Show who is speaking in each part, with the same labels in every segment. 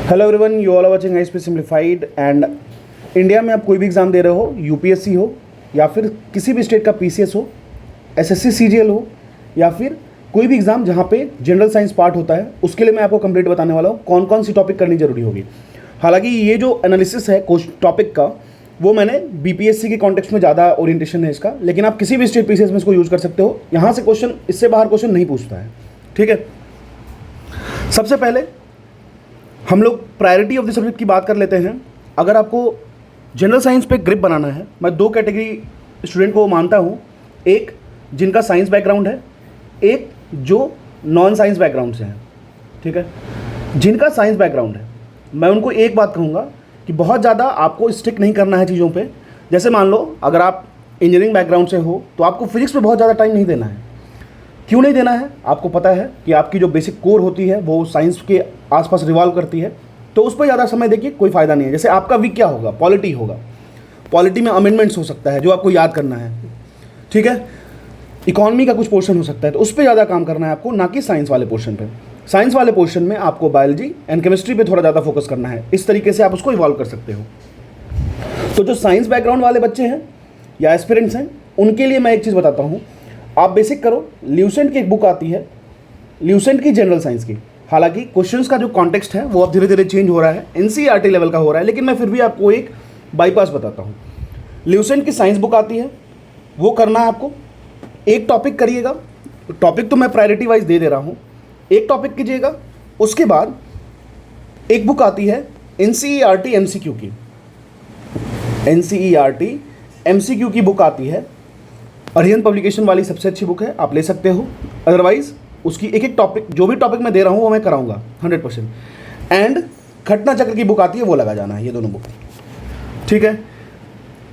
Speaker 1: Hello everyone, you all are watching ISP simplified. And India में आप कोई भी एग्ज़ाम दे रहे हो, यूपीएससी हो या फिर किसी भी स्टेट का पीसीएस हो, एसएससी सीजीएल हो या फिर कोई भी एग्ज़ाम जहाँ पे जनरल साइंस पार्ट होता है, उसके लिए मैं आपको कंप्लीट बताने वाला हूँ कौन कौन सी टॉपिक करनी जरूरी होगी। हालांकि ये जो एनालिसिस है टॉपिक का, वो मैंने बीपीएससी के कॉन्टेक्स्ट में ज़्यादा ओरिएंटेशन है इसका, लेकिन आप किसी भी स्टेट पीसीएस में इसको यूज़ कर सकते हो। यहाँ से क्वेश्चन, इससे बाहर क्वेश्चन नहीं पूछता है। ठीक है, सबसे पहले हम लोग प्रायोरिटी ऑफ द सब्जेक्ट की बात कर लेते हैं। अगर आपको जनरल साइंस पे ग्रिप बनाना है, मैं दो कैटेगरी स्टूडेंट को मानता हूँ, एक जिनका साइंस बैकग्राउंड है, एक जो नॉन साइंस बैकग्राउंड से है। ठीक है, जिनका साइंस बैकग्राउंड है, मैं उनको एक बात कहूँगा कि बहुत ज़्यादा आपको स्टिक नहीं करना है चीज़ों पे। जैसे मान लो अगर आप इंजीनियरिंग बैकग्राउंड से हो तो आपको फिजिक्स पे बहुत ज़्यादा टाइम नहीं देना है। क्यों नहीं देना है? आपको पता है कि आपकी जो बेसिक कोर होती है वो साइंस के आसपास रिवॉल्व करती है, तो उस पर ज़्यादा समय देखिए कोई फ़ायदा नहीं है। जैसे आपका वीक क्या होगा? पॉलिटी होगा। पॉलिटी में अमेंडमेंट्स हो सकता है जो आपको याद करना है। ठीक है, इकोनॉमी का कुछ पोर्शन हो सकता है, तो उस पर ज़्यादा काम करना है आपको, ना कि साइंस वाले पोर्शन पे। साइंस वाले पोर्शन में आपको बायोलॉजी एंड केमिस्ट्री पे थोड़ा ज़्यादा फोकस करना है। इस तरीके से आप उसको इवॉल्व कर सकते हो। तो जो साइंस बैकग्राउंड वाले बच्चे हैं या एस्पिरेंट्स हैं, उनके लिए मैं एक चीज़ बताता हूँ। आप बेसिक करो, ल्यूसेंट की एक बुक आती है, ल्यूसेंट की जनरल साइंस की। हालांकि क्वेश्चंस का जो कॉन्टेक्स्ट है वो अब धीरे धीरे चेंज हो रहा है, एनसीईआरटी लेवल का हो रहा है, लेकिन मैं फिर भी आपको एक बाईपास बताता हूँ। ल्यूसेंट की साइंस बुक आती है, वो करना है आपको। एक टॉपिक करिएगा, टॉपिक तो मैं प्रायोरिटी वाइज दे रहा हूँ, एक टॉपिक कीजिएगा। उसके बाद एक बुक आती है एनसीईआरटी एमसीक्यू की, एनसीईआरटी एमसीक्यू की बुक आती है। अरिहंत पब्लिकेशन वाली सबसे अच्छी बुक है, आप ले सकते हो। अदरवाइज उसकी एक एक टॉपिक, जो भी टॉपिक मैं दे रहा हूँ वो मैं कराऊंगा 100%। एंड घटना चक्र की बुक आती है, वो लगा जाना है, ये दोनों बुक। ठीक है,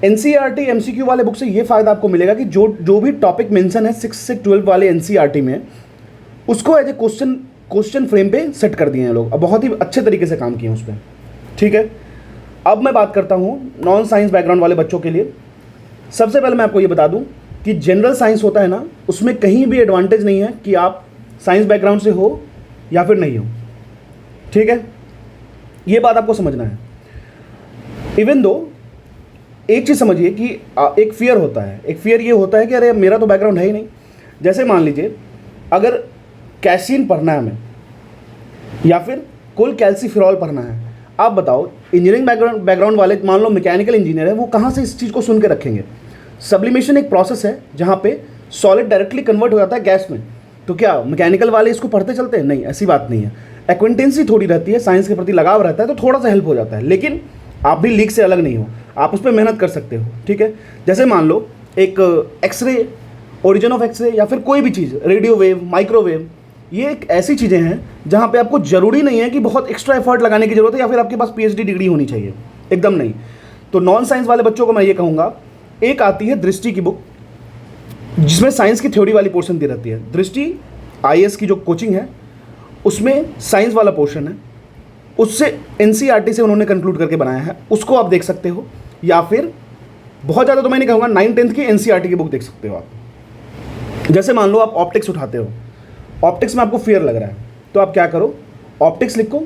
Speaker 1: एनसीईआरटी एमसीक्यू वाले बुक से ये फ़ायदा आपको मिलेगा कि जो भी टॉपिक मेंशन है 6 से 12 वाले एनसीईआरटी में, उसको एज ए क्वेश्चन फ्रेम पे सेट कर दिए हैं लोग, अब बहुत ही अच्छे तरीके से काम किए हैं उस पर। ठीक है, अब मैं बात करता हूँ नॉन साइंस बैकग्राउंड वाले बच्चों के लिए। सबसे पहले मैं आपको ये बता दूँ कि जनरल साइंस होता है ना, उसमें कहीं भी एडवांटेज नहीं है कि आप साइंस बैकग्राउंड से हो या फिर नहीं हो। ठीक है, ये बात आपको समझना है। इवन दो एक चीज़ समझिए कि एक फियर होता है, एक फियर ये होता है कि अरे मेरा तो बैकग्राउंड है ही नहीं। जैसे मान लीजिए अगर कैसीन पढ़ना है हमें या फिर कोल कैल्सीफिरॉल पढ़ना है, आप बताओ इंजीनियरिंग बैकग्राउंड वाले, मान लो मैकेनिकल इंजीनियर है, वो कहाँ से इस चीज़ को सुन के रखेंगे? सब्लिमेशन एक प्रोसेस है जहाँ पे सॉलिड डायरेक्टली कन्वर्ट हो जाता है गैस में। तो क्या मैकेनिकल वाले इसको पढ़ते चलते हैं? नहीं, ऐसी बात नहीं है। एक्वेंटेंसी थोड़ी रहती है, साइंस के प्रति लगाव रहता है, तो थोड़ा सा हेल्प हो जाता है, लेकिन आप भी लीक से अलग नहीं हो, आप उस पर मेहनत कर सकते हो। ठीक है, जैसे मान लो एक एक्सरे, ओरिजिन ऑफ एक्सरे या फिर कोई भी चीज़, रेडियो वेव, माइक्रोवेव, ये एक ऐसी चीज़ें हैं जहाँ पे आपको ज़रूरी नहीं है कि बहुत एक्स्ट्रा एफर्ट लगाने की ज़रूरत है या फिर आपके पास पीएचडी डिग्री होनी चाहिए, एकदम नहीं। तो नॉन साइंस वाले बच्चों को मैं ये कहूँगा, एक आती है दृष्टि की बुक, जिसमें साइंस की थ्योरी वाली पोर्शन दी रहती है। दृष्टि आईएएस की जो कोचिंग है उसमें साइंस वाला पोर्शन है, उससे एनसीईआरटी से उन्होंने कंक्लूड करके बनाया है, उसको आप देख सकते हो। या फिर बहुत ज़्यादा तो मैं नहीं कहूँगा, 9th-10th की एनसीईआरटी की बुक देख सकते हो आप। जैसे मान लो आप ऑप्टिक्स उठाते हो, ऑप्टिक्स में आपको फियर लग रहा है, तो आप क्या करो, ऑप्टिक्स लिखो,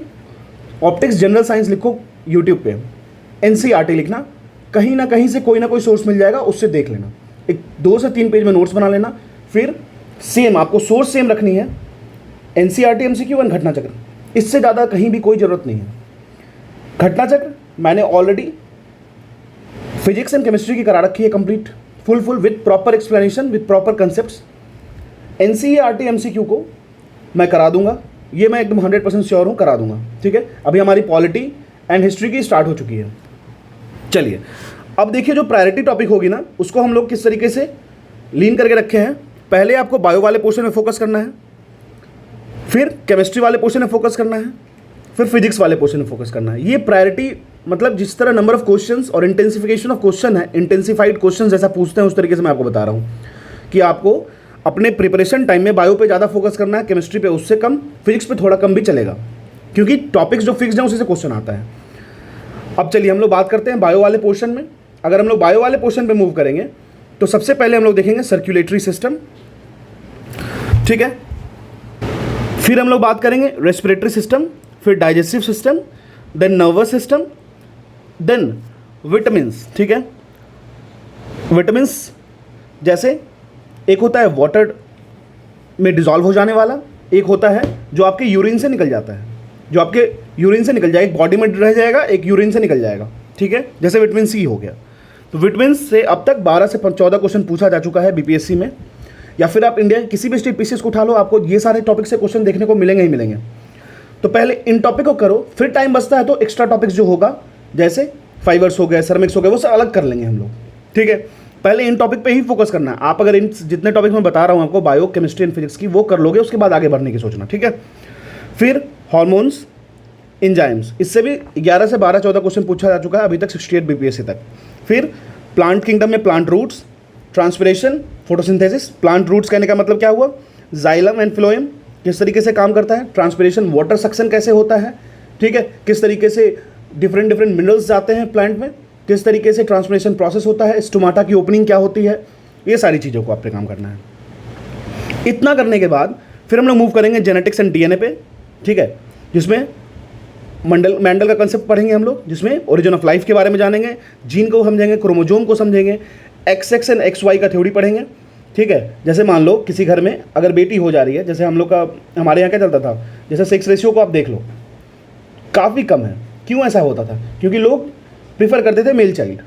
Speaker 1: ऑप्टिक्स जनरल साइंस लिखो यूट्यूब पे, एनसीईआरटी लिखना, कहीं ना कहीं से कोई ना कोई सोर्स मिल जाएगा, उससे देख लेना, एक 2 से 3 पेज में नोट्स बना लेना। फिर सेम आपको सोर्स सेम रखनी है, एनसीईआरटी एमसीक्यू एंड घटना चक्र, इससे ज़्यादा कहीं भी कोई ज़रूरत नहीं है। घटना चक्र मैंने ऑलरेडी फिजिक्स एंड केमिस्ट्री की करा रखी है complete, full with proper explanation, with proper concepts. NCERT MCQ को मैं करा दूंगा, ये मैं एकदम 100% श्योर हूँ, करा दूंगा। ठीक है, अभी हमारी पॉलिटी एंड हिस्ट्री की स्टार्ट हो चुकी है। चलिए अब देखिए, जो प्रायोरिटी टॉपिक होगी ना, उसको हम लोग किस तरीके से लीन करके रखे हैं। पहले आपको बायो वाले पोर्शन में फोकस करना है, फिर केमिस्ट्री वाले पोर्शन में फोकस करना है, फिर फिजिक्स वाले पोर्शन में फोकस करना है। ये प्रायोरिटी मतलब जिस तरह नंबर ऑफ क्वेश्चंस और इंटेंसिफिकेशन ऑफ क्वेश्चन है, इंटेंसिफाइड क्वेश्चन जैसा पूछते हैं उस तरीके से मैं आपको बता रहा हूँ कि आपको अपने प्रिपरेशन टाइम में बायो पे ज़्यादा फोकस करना है, केमिस्ट्री पे उससे कम, फिजिक्स पे थोड़ा कम भी चलेगा, क्योंकि टॉपिक्स जो फिक्स्ड हैं उसी से क्वेश्चन आता है। अब चलिए हम लोग बात करते हैं बायो वाले पोर्शन में। अगर हम लोग बायो वाले पोर्शन पे मूव करेंगे तो सबसे पहले हम लोग देखेंगे सर्कुलेटरी सिस्टम। ठीक है, फिर हम लोग बात करेंगे रेस्पिरेटरी सिस्टम, फिर digestive system, then nervous system, then vitamins. ठीक है, विटामिन्स जैसे एक होता है वाटर में डिजॉल्व हो जाने वाला, एक होता है जो आपके यूरिन से निकल जाता है, जो आपके यूरिन से निकल जाएगा, एक बॉडी में रह जाएगा, एक यूरिन से निकल जाएगा। ठीक है, जैसे विटामिन सी हो गया। तो विटामिन से अब तक 12 से 14 क्वेश्चन पूछा जा चुका है बीपीएससी में, या फिर आप इंडिया के किसी भी स्टेट पीसीएस को उठा लो, आपको ये सारे टॉपिक से क्वेश्चन देखने को मिलेंगे ही मिलेंगे। तो पहले इन टॉपिक को करो, फिर टाइम बचता है तो एक्स्ट्रा टॉपिक्स जो होगा, जैसे फाइबर्स हो गए, सर्मिक्स हो गए, वो सब अलग कर लेंगे हम लोग। ठीक है, पहले इन टॉपिक पे ही फोकस करना है। आप अगर इन जितने टॉपिक मैं बता रहा हूँ आपको, बायो, केमिस्ट्री एंड फिजिक्स की, वो कर लोगे, उसके बाद आगे बढ़ने की सोचना। ठीक है, फिर हार्मोन्स, एंजाइम्स, इससे भी 11 से 12 14 क्वेश्चन पूछा जा चुका है अभी तक 68 बीपीएससी तक। फिर प्लांट किंगडम में plant roots, transpiration, photosynthesis. Plant roots कहने का मतलब क्या हुआ, जाइलम एंड फ्लोएम किस तरीके से काम करता है, ट्रांसपिरेशन वाटर सक्शन कैसे होता है, ठीक है, किस तरीके से डिफरेंट मिनरल्स जाते हैं प्लांट में, किस तरीके से ट्रांसपिरेशन प्रोसेस होता है, स्टोमाटा की ओपनिंग क्या होती है, ये सारी चीज़ों को आपने काम करना है। इतना करने के बाद फिर हम लोग मूव करेंगे जेनेटिक्स एंड डीएनए पे। ठीक है, जिसमें मेंडल का कंसेप्ट पढ़ेंगे हम लोग, जिसमें ओरिजिन ऑफ लाइफ के बारे में जानेंगे, जीन को समझेंगे, क्रोमोजोम को समझेंगे, XX एंड XY का थ्योरी पढ़ेंगे। ठीक है, जैसे मान लो किसी घर में अगर बेटी हो जा रही है, जैसे हम लोग का हमारे यहाँ क्या चलता था, जैसे सेक्स रेशियो को आप देख लो काफ़ी कम है। क्यों ऐसा होता था, क्योंकि लोग प्रीफर करते थे मेल चाइल्ड।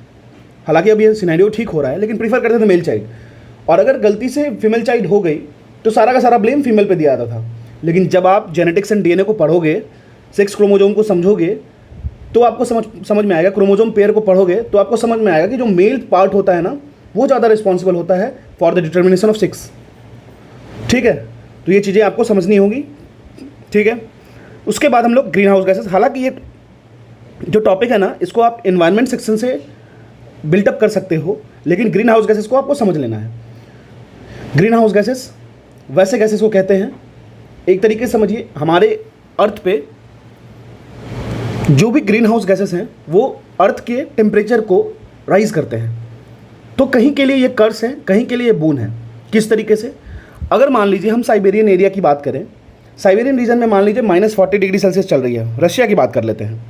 Speaker 1: हालांकि अब ये सिनेरियो ठीक हो रहा है, लेकिन प्रीफर करते थे मेल चाइल्ड। और अगर गलती से फीमेल चाइल्ड हो गई तो सारा का सारा ब्लेम फीमेल पे दिया जाता था। लेकिन जब आप जेनेटिक्स एंड डीएनए को पढ़ोगे, सेक्स क्रोमोजोम को समझोगे, तो आपको समझ में आएगा, क्रोमोजोम पेयर को पढ़ोगे तो आपको समझ में आएगा कि जो मेल पार्ट होता है ना, वो ज़्यादा रिस्पॉन्सिबल होता है for the determination of sex. ठीक है, तो ये चीज़ें आपको समझनी होगी। ठीक है, उसके बाद हम लोग ग्रीन हाउस गैसेस, हालांकि ये जो टॉपिक है ना, इसको आप एनवायरनमेंट सेक्शन से बिल्टअप कर सकते हो, लेकिन ग्रीन हाउस गैसेस को आपको समझ लेना है। ग्रीन हाउस गैसेस वैसे गैसेस को कहते हैं, एक तरीके से समझिए, हमारे अर्थ पे जो भी ग्रीन हाउस गैसेस हैं वो अर्थ के टेम्परेचर को राइज करते हैं। तो कहीं के लिए ये कर्स है, कहीं के लिए ये बून है। किस तरीके से, अगर मान लीजिए हम साइबेरियन एरिया की बात करें, साइबेरियन रीजन में मान लीजिए -40 डिग्री सेल्सियस चल रही है, रशिया की बात कर लेते हैं।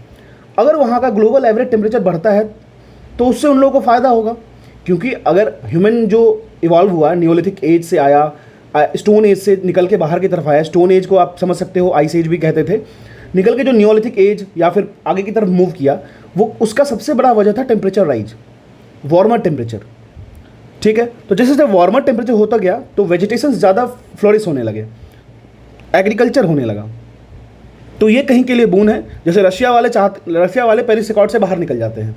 Speaker 1: अगर वहाँ का ग्लोबल एवरेज टेम्परेचर बढ़ता है तो उससे उन लोगों को फ़ायदा होगा, क्योंकि अगर ह्यूमन जो इवॉल्व हुआ, नियोलिथिक एज से आया, स्टोन एज से निकल के बाहर की तरफ आया, स्टोन एज को आप समझ सकते हो आइस एज भी कहते थे, निकल के जो नियोलिथिक एज या फिर आगे की तरफ मूव किया, वो उसका सबसे बड़ा वजह था टेम्परेचर राइज, वार्मर टेम्परेचर। ठीक है, तो जैसे जैसे वार्मर टेम्परेचर होता गया तो वेजिटेशन ज़्यादा फ्लोरिश होने लगे, एग्रीकल्चर होने लगा। तो ये कहीं के लिए बून है। जैसे रशिया वाले पेरिस अकॉर्ड से बाहर निकल जाते हैं,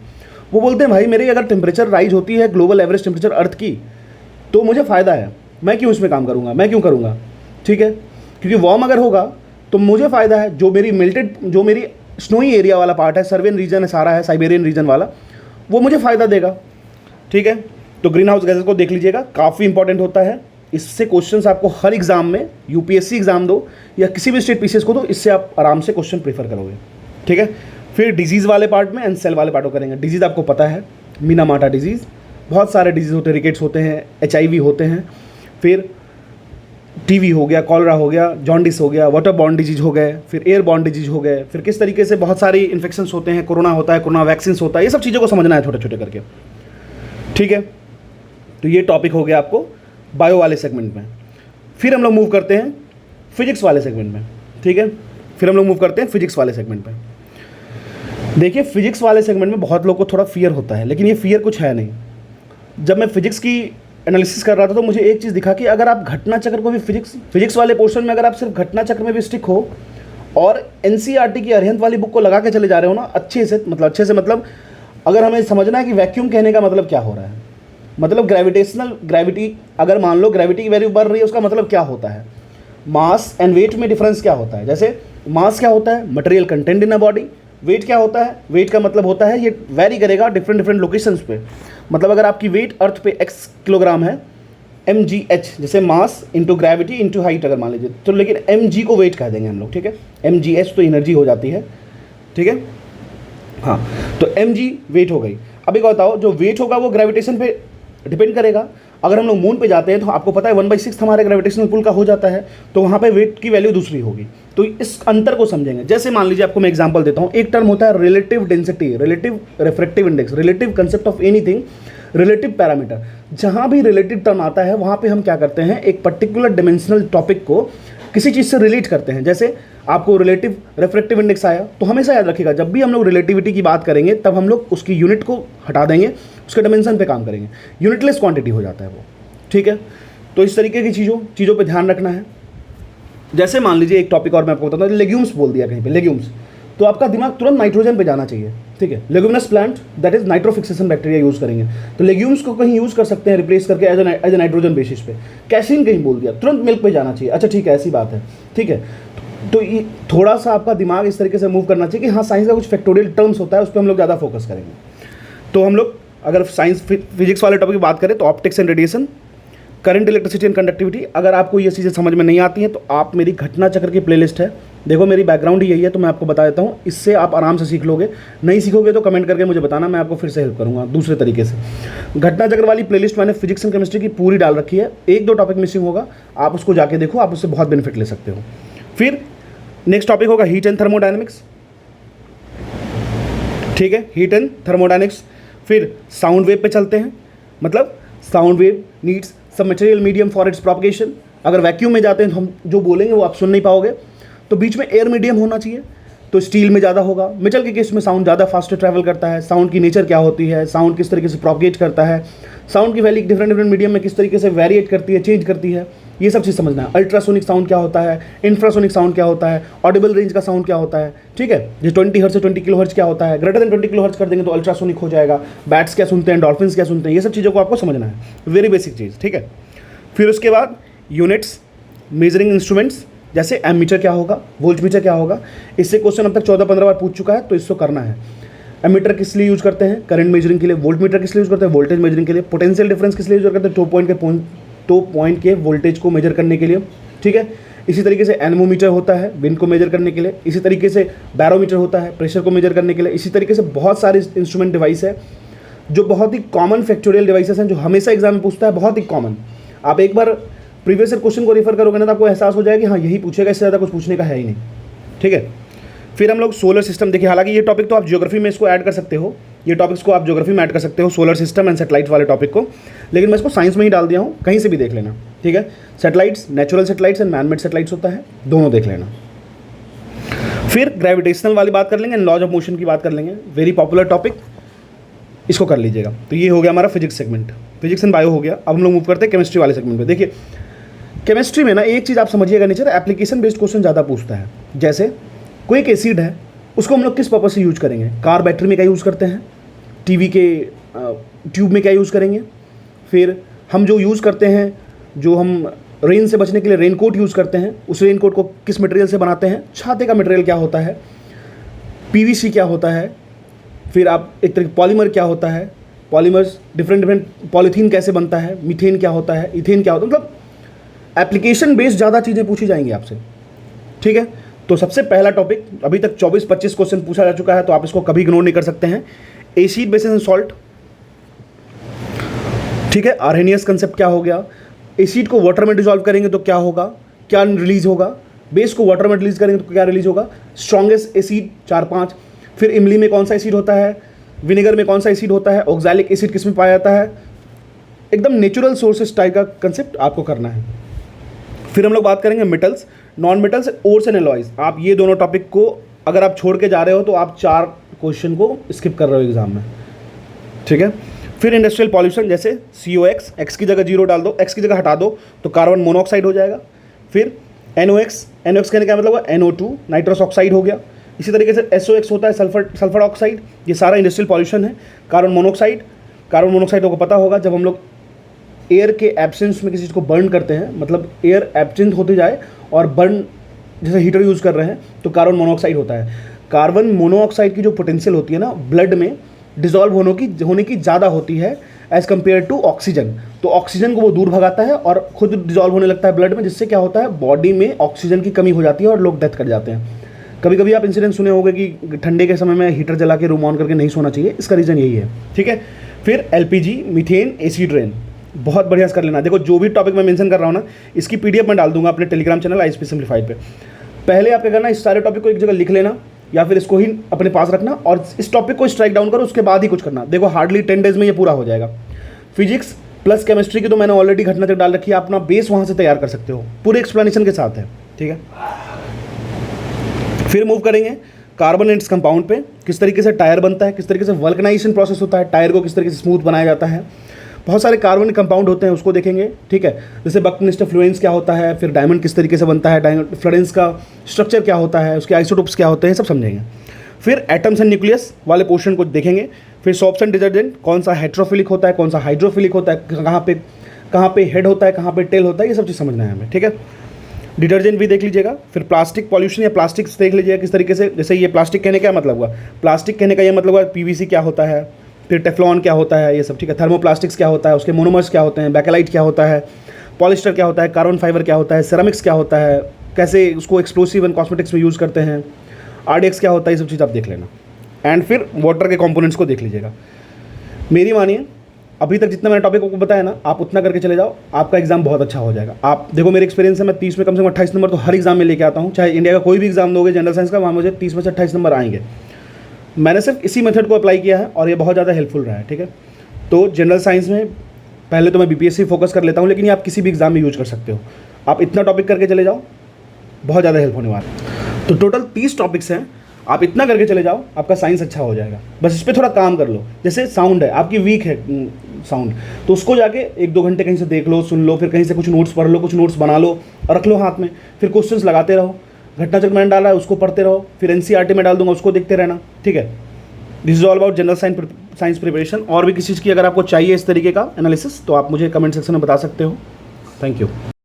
Speaker 1: वो बोलते हैं भाई मेरी अगर टेम्परेचर राइज होती है, ग्लोबल एवरेज टेम्परेचर अर्थ की, तो मुझे फ़ायदा है, मैं क्यों इसमें काम करूँगा, मैं क्यों करूँगा। ठीक है, क्योंकि वार्म अगर होगा तो मुझे फ़ायदा है, जो मेरी स्नोई एरिया वाला पार्ट है, सर्वेन रीजन है सारा है, साइबेरियन रीजन वाला, वो मुझे फ़ायदा देगा। ठीक है, तो ग्रीन हाउस गैसेस को देख लीजिएगा, काफ़ी इंपॉर्टेंट होता है। इससे क्वेश्चंस आपको हर एग्जाम में, यूपीएससी एग्जाम दो या किसी भी स्टेट पीसीएस को दो, इससे आप आराम से क्वेश्चन प्रीफर करोगे। ठीक है, फिर डिजीज़ वाले पार्ट में एंड सेल वाले पार्ट को करेंगे। डिजीज़ आपको पता है, मीनामाटा डिजीज़, बहुत सारे डिजीज़ होते हैं, रिकेट्स होते हैं, HIV होते हैं, फिर टीवी हो गया, कॉलरा हो गया, जॉन्डिस हो गया, वाटर बॉर्न डिजीज हो गए, फिर एयर बॉर्न डिजीज हो गए, फिर किस तरीके से बहुत सारी इन्फेक्शंस होते हैं, कोरोना होता है, कोरोना वैक्सीन होता है, ये सब चीज़ों को समझना है छोटे छोटे करके। ठीक है, तो ये टॉपिक हो गया आपको बायो वाले सेगमेंट में। फिर हम लोग मूव करते हैं फिजिक्स वाले सेगमेंट में। ठीक है, फिर हम लोग मूव करते हैं फिजिक्स वाले सेगमेंट में। देखिए, फिजिक्स वाले सेगमेंट में बहुत लोगों को थोड़ा फियर होता है, लेकिन ये फियर कुछ है नहीं। जब मैं फिजिक्स की एनालिसिस कर रहा था तो मुझे एक चीज़ दिखा कि अगर आप घटना चक्र को भी फिजिक्स वाले पोर्शन में अगर आप सिर्फ घटना चक्र में भी स्टिक हो और एनसीईआरटी की अरिहंत वाली बुक को लगा के चले जा रहे हो ना, अच्छे से मतलब अगर हमें समझना है कि वैक्यूम कहने का मतलब क्या हो रहा है, मतलब ग्रेविटी, अगर मान लो ग्रेविटी की वैल्यू बढ़ रही है, उसका मतलब क्या होता है, मास एंड वेट में डिफरेंस क्या होता है। जैसे मास क्या होता है, material content in a body, weight क्या होता है, वेट का मतलब होता है ये वेरी करेगा डिफरेंट लोकेशंस पे। मतलब अगर आपकी वेट अर्थ पे x किलोग्राम है, mgh, जैसे mass into gravity into height अगर मान लीजिए, तो लेकिन mg को वेट कह देंगे हम लोग। ठीक है, mgh तो एनर्जी हो जाती है। ठीक है, हाँ, तो mg वेट हो गई। अब एक बताओ, जो वेट होगा वो ग्रेविटेशन पे डिपेंड करेगा। अगर हम लोग मून पे जाते हैं तो आपको पता है 1/6 हमारे ग्रेविटेशनल पुल का हो जाता है, तो वहाँ पे वेट की वैल्यू दूसरी होगी। तो इस अंतर को समझेंगे। जैसे मान लीजिए आपको मैं एग्जांपल देता हूँ, एक टर्म होता है relative density, relative refractive index, relative concept of anything, relative parameter. जहाँ भी रिलेटिव टर्म आता है वहाँ पे हम क्या करते हैं, एक पर्टिकुलर डिमेंशनल टॉपिक को किसी चीज़ से रिलेट करते हैं। जैसे आपको रिलेटिव रिफ्रैक्टिव इंडेक्स आया, तो हमेशा याद रखिएगा जब भी हम लोग रिलेटिविटी की बात करेंगे तब हम लोग उसकी यूनिट को हटा देंगे, उसके डिमेंशन पे काम करेंगे, यूनिटलेस क्वांटिटी हो जाता है वो, ठीक है। तो इस तरीके की चीज़ों पे ध्यान रखना है। जैसे मान लीजिए एक टॉपिक और मैं आपको बताता हूँ, लेग्यूम्स बोल दिया कहीं पे, लेग्यूम्स, तो आपका दिमाग तुरंत नाइट्रोजन पे जाना चाहिए, ठीक है। Leguminous plant that is nitrofixation bacteria use करेंगे, तो लेग्यूम्स को कहीं यूज़ कर सकते हैं रिप्लेस करके एज ए नाइट्रोजन बेसिस पे। कैसीन कहीं बोल दिया, तुरंत मिल्क पे जाना चाहिए, अच्छा ठीक है ऐसी बात है, ठीक है। तो ये थोड़ा सा आपका दिमाग इस तरीके से मूव करना चाहिए कि हाँ साइंस का कुछ फैक्टोरियल टर्म्स होता है, उस पर हम लोग ज़्यादा फोकस करेंगे। तो हम लोग अगर साइंस फिजिक्स वाले टॉपिक की बात करें तो optics and radiation, current, electricity and conductivity. अगर आपको ये चीज़ें समझ में नहीं आती हैं तो आप मेरी घटना चक्र की प्लेलिस्ट है, देखो मेरी बैकग्राउंड ही यही है, तो मैं आपको बता देता हूँ, इससे आप आराम से सीख लोगे। नहीं सीखोगे तो कमेंट करके मुझे बताना, मैं आपको फिर से हेल्प करूँगा दूसरे तरीके से। घटना चक्र वाली प्लेलिस्ट मैंने फिजिक्स एंड केमिस्ट्री की पूरी डाल रखी है, 1-2 टॉपिक मिसिंग होगा, आप उसको जाके देखो, आप उससे बहुत बेनिफिट ले सकते हो। फिर नेक्स्ट टॉपिक होगा हीट एंड थर्मोडायनेमिक्स, ठीक है, हीट एंड थर्मोडायनेमिक्स। फिर साउंड वेव पे चलते हैं, मतलब साउंड वेव नीड्स सब material medium for its propagation. अगर वैक्यूम में जाते हैं तो हम जो बोलेंगे वो आप सुन नहीं पाओगे, तो बीच में एयर मीडियम होना चाहिए, तो स्टील में ज़्यादा होगा। मेटल के केस में साउंड ज़्यादा फास्ट ट्रैवल करता है, साउंड की नेचर क्या होती है, साउंड किस तरीके से प्रोपगेट करता है, साउंड की वैल्यू डिफरेंट मीडियम में किस तरीके से वेरिएट करती है, चेंज करती है, ये सब चीज़ समझना है। अल्ट्रासोनिक साउंड क्या होता है, इंफ्रासोनिक साउंड क्या होता है, ऑडिबल रेंज का साउंड क्या होता है, ठीक है। जो 20 हर्ट्ज से 20 किलो हर्ट्ज क्या होता है, ग्रेटर देन 20 किलो हर्ट्ज कर देंगे तो अल्ट्रासोनिक हो जाएगा। बैट्स क्या सुनते हैं, डॉल्फिन्स क्या सुनते हैं, ये सब चीज़ों को आपको समझना है, वेरी बेसिक चीज़, ठीक है। फिर उसके बाद यूनिट्स, मेजरिंग इंस्ट्रूमेंट्स, जैसे एमीटर क्या होगा, वोल्टमीटर क्या होगा। इससे क्वेश्चन अब तक 14-15 बार पूछ चुका है, तो इसको करना है। एमीटर किस लिए यूज़ करते हैं, करंट मेजरिंग के लिए। वोल्टमीटर किस लिए यूज़ करते हैं, वोल्टेज मेजरिंग के लिए। पोटेंशियल डिफरेंस किस लिए यूज़ करते हैं, टो पॉइंट के वोल्टेज को मेजर करने के लिए, ठीक है। इसी तरीके से एनेमोमीटर होता है विंड को मेजर करने के लिए। इसी तरीके से बैरोमीटर होता है प्रेशर को मेजर करने के लिए। इसी तरीके से बहुत सारे इंस्ट्रूमेंट डिवाइस है जो बहुत ही कॉमन फैक्टोरियल डिवाइसेस हैं, जो हमेशा एग्जाम में पूछता है, बहुत ही कॉमन। आप एक बार प्रीवियस क्वेश्चन को रेफर करोगे ना तो आपको एहसास हो जाएगा कि हाँ यही पूछेगा, इससे ज़्यादा कुछ पूछने का है ही नहीं, ठीक है। फिर हम लोग सोलर सिस्टम देखिए, हालांकि ये टॉपिक तो आप ज्योग्राफी में इसको ऐड कर सकते हो, ये टॉपिक्स को आप ज्योग्राफी में ऐड कर सकते हो, सोलर सिस्टम एंड सैटेलाइट वाले टॉपिक को, लेकिन मैं इसको साइंस में ही डाल दिया हूँ, कहीं से भी देख लेना, ठीक है। Satellites, natural satellites and manmade satellites होता है, दोनों देख लेना। फिर ग्रेविटेशनल वाली बात कर लेंगे, लॉज ऑफ मोशन की बात कर लेंगे, वेरी पॉपुलर टॉपिक, इसको कर लीजिएगा। तो ये हो गया हमारा physics segment, physics and bio हो गया। अब हम लोग मूव करते हैं केमिस्ट्री वाले सेगमेंट पे। देखिए केमिस्ट्री में ना एक चीज़ आप समझिएगा, नेचर एप्लीकेशन बेस्ड क्वेश्चन ज़्यादा पूछता है। जैसे कोई एक एसिड है, उसको हम लोग किस पर्पज से यूज करेंगे, कार बैटरी में क्या यूज़ करते हैं, टीवी के ट्यूब में क्या यूज़ करेंगे। फिर हम जो यूज़ करते हैं, जो हम रेन से बचने के लिए रेनकोट यूज़ करते हैं, उस रेनकोट को किस मटेरियल से बनाते हैं, छाते का मटेरियल क्या होता है, पीवीसी क्या होता है। फिर आप एक तरह पॉलीमर क्या होता है, पॉलीमर्स डिफरेंट पॉलीथीन कैसे बनता है, मीथेन क्या होता है, इथेन क्या होता है, मतलब एप्लीकेशन बेस्ड ज़्यादा चीज़ें पूछी जाएंगी आपसे, ठीक है। तो सबसे पहला टॉपिक, अभी तक 24-25 क्वेश्चन पूछा जा चुका है, तो आप इसको कभी इग्नोर नहीं कर सकते हैं। एसिड, बेसिस एंड सॉल्ट, ठीक है। आर्हेनियस कंसेप्ट क्या हो गया, एसिड को वाटर में डिसॉल्व करेंगे तो क्या होगा, क्या रिलीज होगा, बेस को वाटर में रिलीज करेंगे तो क्या रिलीज होगा, स्ट्रॉन्गेस्ट एसिड 4-5। फिर इमली में कौन सा एसिड होता है, विनेगर में कौन सा एसिड होता है, ऑक्सैलिक एसिड किस में पाया जाता है, एकदम नेचुरल सोर्सेस टाइप का कंसेप्ट आपको करना है। फिर हम लोग बात करेंगे metals, non metals, ores and alloys. आप ये दोनों टॉपिक को अगर आप छोड़ के जा रहे हो तो आप 4 क्वेश्चन को स्किप कर रहे हो एग्जाम में, ठीक है। फिर इंडस्ट्रियल पॉल्यूशन, जैसे COX, X की जगह 0 डाल दो, X की जगह हटा दो तो कार्बन मोनोऑक्साइड हो जाएगा। फिर NOx कहने का मतलब है NO2 नाइट्रस ऑक्साइड हो गया। इसी तरीके से SOX होता है सल्फर ऑक्साइड, ये सारा इंडस्ट्रियल पॉल्यूशन है। कार्बन मोनोऑक्साइड को पता होगा, जब हम लोग एयर के एब्सेंस में किसी चीज़ को बर्न करते हैं, मतलब एयर एब्सेंट होती जाए और बर्न, जैसे हीटर यूज़ कर रहे हैं तो कार्बन मोनोऑक्साइड होता है। कार्बन मोनोऑक्साइड की जो पोटेंशियल होती है ना ब्लड में डिसॉल्व होने की ज़्यादा होती है एज़ कम्पेयर टू ऑक्सीजन। तो ऑक्सीजन को वो दूर भगाता है और खुद डिसॉल्व होने लगता है ब्लड में, जिससे क्या होता है बॉडी में ऑक्सीजन की कमी हो जाती है और लोग डेथ कर जाते हैं। कभी कभी आप इंसिडेंट सुने होंगे कि ठंडे के समय में हीटर जला के रूम ऑन करके नहीं सोना चाहिए, इसका रीज़न यही है, ठीक है। फिर LPG, मीथेन, एसिड रेन, बहुत बढ़िया से कर लेना। देखो जो भी टॉपिक मैं मेंशन कर रहा हूँ ना, इसकी पीडीएफ मैं डाल दूंगा अपने टेलीग्राम चैनल आईएसपी सिंप्लीफाइड पे। पहले आप क्या करना, इस सारे टॉपिक को एक जगह लिख लेना या फिर इसको ही अपने पास रखना और इस टॉपिक को स्ट्राइक डाउन करो, उसके बाद ही कुछ करना। देखो हार्डली 10 डेज में ये पूरा हो जाएगा। फिजिक्स प्लस केमिस्ट्री की तो मैंने ऑलरेडी घटना तक डाल रखी है, आप अपना बेस वहाँ से तैयार कर सकते हो, पूरे एक्सप्लेनेशन के साथ है, ठीक है। फिर मूव करेंगे कार्बन एंड कंपाउंड पे, किस तरीके से टायर बनता है, किस तरीके से वल्कनाइजेशन प्रोसेस होता है, टायर को किस तरीके से स्मूथ बनाया जाता है। बहुत सारे कार्बन कंपाउंड होते हैं, उसको देखेंगे, ठीक है। जैसे बकनिस्टर फ्लोरेंस क्या होता है, फिर डायमंड किस तरीके से बनता है, डायमंड फ्लोरेंस का स्ट्रक्चर क्या होता है, उसके आइसोटोप्स क्या होते हैं, सब समझेंगे। फिर एटम्स एंड न्यूक्लियस वाले पोर्शन को देखेंगे। फिर सोप्स एंड डिटर्जेंट, कौन सा हेट्रोफिलिक होता है, कौन सा हाइड्रोफिलिक होता है, कहाँ पे हेड होता है, कहाँ पे टेल होता है, ये सब चीज़ समझना है हमें, ठीक है। डिटर्जेंट भी देख लीजिएगा। फिर प्लास्टिक पॉल्यूशन या प्लास्टिक्स देख लीजिएगा किस तरीके से, जैसे ये प्लास्टिक कहने का मतलब हुआ, प्लास्टिक कहने का ये मतलब हुआ पीवीसी क्या होता है, फिर टेफ्लॉन क्या होता है, ये सब, ठीक है। थर्मोप्लास्टिक्स क्या होता है, उसके मोनोमर्स क्या होते हैं, बैकेलाइट क्या होता है, पॉलिस्टर क्या होता है, कार्बन फाइबर क्या होता है, सेरामिक्स क्या होता है, कैसे उसको एक्सप्लोसिव एंड कॉस्मेटिक्स में यूज़ करते हैं, आरडीएक्स क्या होता है, ये सब चीज़ आप देख लेना। एंड फिर वाटर के कंपोनेंट्स को देख लीजिएगा। मेरी मानिए अभी तक जितना मैंने टॉपिक को बताया ना, आप उतना करके चले जाओ, आपका एग्जाम बहुत अच्छा हो जाएगा। आप देखो मेरे एक्सपीरियंस है, मैं 30 में कम से कम 28 नंबर तो हर एग्जाम में लेके आता हूँ। चाहे इंडिया का कोई भी एग्जाम दोगे जनरल साइंस का, वहाँ मुझे 30 में से 28 नंबर आएंगे। मैंने सिर्फ इसी मेथड को अप्लाई किया है और ये बहुत ज़्यादा हेल्पफुल रहा है, ठीक है। तो जनरल साइंस में पहले तो मैं बीपीएससी फोकस कर लेता हूँ, लेकिन ये आप किसी भी एग्जाम में यूज कर सकते हो। आप इतना टॉपिक करके चले जाओ, बहुत ज़्यादा हेल्प होने वाला है। तो टोटल 30 टॉपिक्स हैं, आप इतना करके चले जाओ, आपका साइंस अच्छा हो जाएगा। बस इस पर थोड़ा काम कर लो। जैसे साउंड है, आपकी वीक है साउंड, तो उसको जाके 1-2 घंटे कहीं से देख लो, सुन लो, फिर कहीं से कुछ नोट्स पढ़ लो, कुछ नोट्स बना लो और रख लो हाथ में। फिर क्वेश्चंस लगाते रहो, घटना चक्र मैंने डाला है उसको पढ़ते रहो, फिर एनसीईआरटी में डाल दूंगा उसको देखते रहना, ठीक है। This is all about general science preparation. और भी किसी चीज़ की अगर आपको चाहिए इस तरीके का एनालिसिस तो आप मुझे कमेंट सेक्शन में बता सकते हो। Thank you.